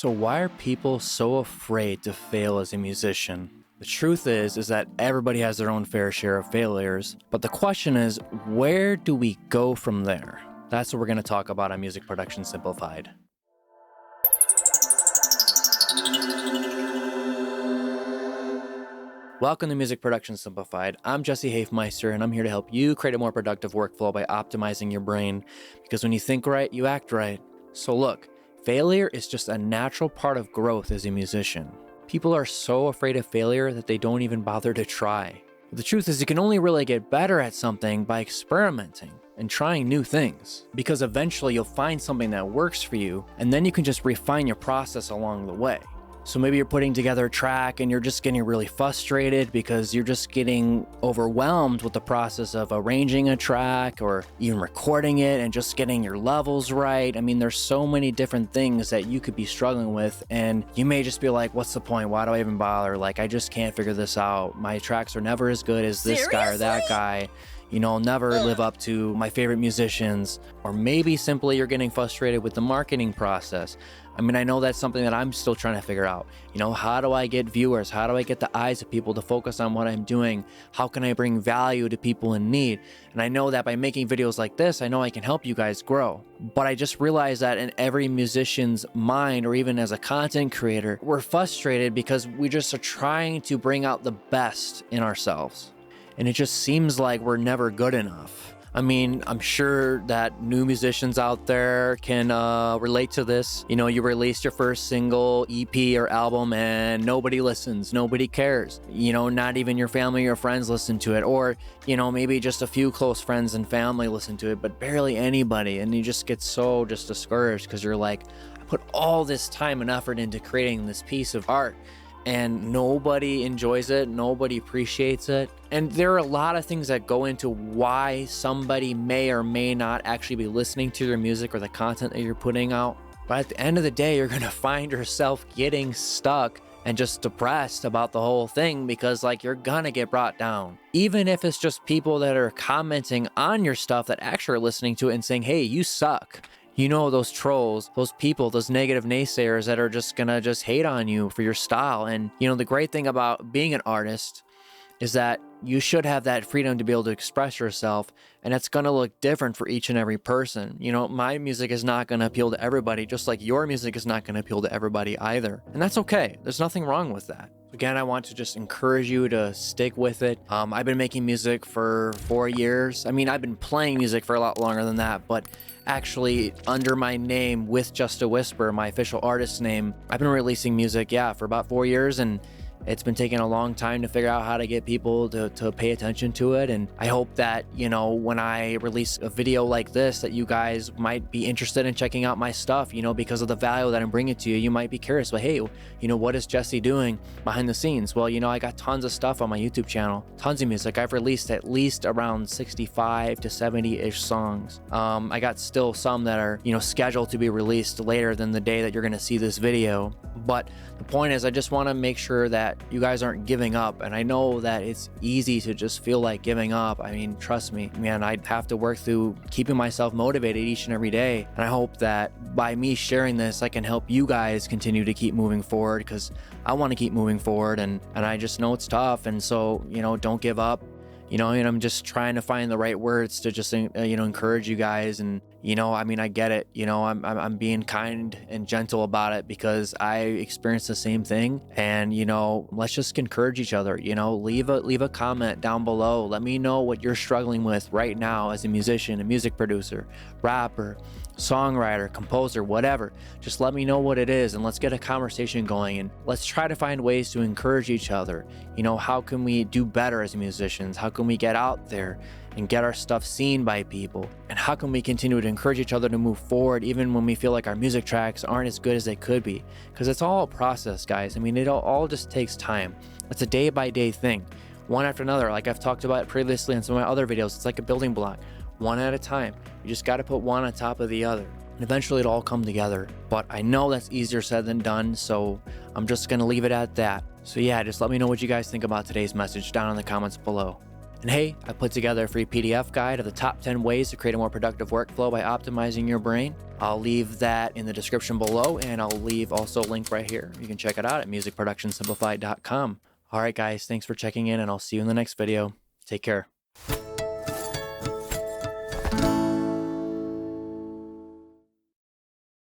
So why are people so afraid to fail as a musician? The truth is that everybody has their own fair share of failures, but the question is, where do we go from there? That's what we're going to talk about on Music Production Simplified. Welcome to Music Production Simplified. I'm Jesse Hafmeister, and I'm here to help you create a more productive workflow by optimizing your brain, because when you think right, you act right. So look, failure is just a natural part of growth as a musician. People are so afraid of failure that they don't even bother to try. But the truth is, you can only really get better at something by experimenting and trying new things, because eventually you'll find something that works for you, and then you can just refine your process along the way. So maybe you're putting together a track and you're just getting really frustrated because you're just getting overwhelmed with the process of arranging a track or even recording it and just getting your levels right. I mean, there's so many different things that you could be struggling with, and you may just be like, what's the point? Why do I even bother? Like, I just can't figure this out. My tracks are never as good as this guy or that guy. You know, I'll never live up to my favorite musicians. Or maybe simply you're getting frustrated with the marketing process. I mean, I know that's something that I'm still trying to figure out. You know, how do I get viewers? How do I get the eyes of people to focus on what I'm doing? How can I bring value to people in need? And I know that by making videos like this, I know I can help you guys grow. But I just realized that in every musician's mind, or even as a content creator, we're frustrated because we just are trying to bring out the best in ourselves. And it just seems like we're never good enough. I mean, I'm sure that new musicians out there can relate to this. You know, you released your first single, EP, or album, and nobody listens, nobody cares. You know, not even your family or friends listen to it. Or, you know, maybe just a few close friends and family listen to it, but barely anybody. And you just get so just discouraged because you're like, I put all this time and effort into creating this piece of art, and nobody enjoys it, nobody appreciates it. And there are a lot of things that go into why somebody may or may not actually be listening to your music or the content that you're putting out. But at the end of the day, you're gonna find yourself getting stuck and just depressed about the whole thing, because like, you're gonna get brought down. Even if it's just people that are commenting on your stuff that actually are listening to it and saying, hey, you suck. You know, those trolls, those people, those negative naysayers that are just gonna just hate on you for your style. And, you know, the great thing about being an artist is that you should have that freedom to be able to express yourself, and it's gonna look different for each and every person. You know, my music is not gonna appeal to everybody, just like your music is not gonna appeal to everybody either. And that's okay. There's nothing wrong with that. Again, I want to just encourage you to stick with it. I've been making music for 4 years. I mean, I've been playing music for a lot longer than that, but actually under my name, with Just a Whisper, my official artist name, I've been releasing music, for about 4 years, and it's been taking a long time to figure out how to get people to pay attention to it. And I hope that, you know, when I release a video like this, that you guys might be interested in checking out my stuff, you know, because of the value that I'm bringing to you. You might be curious, but hey, you know, what is Jesse doing behind the scenes? Well, you know, I got tons of stuff on my YouTube channel, tons of music. I've released at least around 65 to 70-ish songs. I got still some that are, you know, scheduled to be released later than the day that you're going to see this video. But the point is, I just want to make sure that you guys aren't giving up. And I know that it's easy to just feel like giving up. I mean, trust me, man, I have to work through keeping myself motivated each and every day. And I hope that by me sharing this, I can help you guys continue to keep moving forward, because I want to keep moving forward, and I just know it's tough. And so, you know, don't give up. You know, and I'm just trying to find the right words to just, you know, encourage you guys. And, you know, I mean, I get it. You know, I'm being kind and gentle about it because I experienced the same thing. And, you know, let's just encourage each other. You know, leave a comment down below. Let me know what you're struggling with right now as a musician, a music producer, rapper, songwriter, composer, whatever. Just let me know what it is, and let's get a conversation going, and let's try to find ways to encourage each other. You know, how can we do better as musicians? How can we get out there and get our stuff seen by people? And how can we continue to encourage each other to move forward even when we feel like our music tracks aren't as good as they could be? Because it's all a process, guys. I mean, it all just takes time. It's a day-by-day thing, one after another. Like I've talked about previously in some of my other videos, it's like a building block, one at a time. You just got to put one on top of the other, and eventually it'll all come together. But I know that's easier said than done, so I'm just going to leave it at that. So yeah, just let me know what you guys think about today's message down in the comments below. And hey, I put together a free PDF guide of the top 10 ways to create a more productive workflow by optimizing your brain. I'll leave that in the description below, and I'll leave also a link right here. You can check it out at musicproductionsimplified.com. All right, guys, thanks for checking in, and I'll see you in the next video. Take care.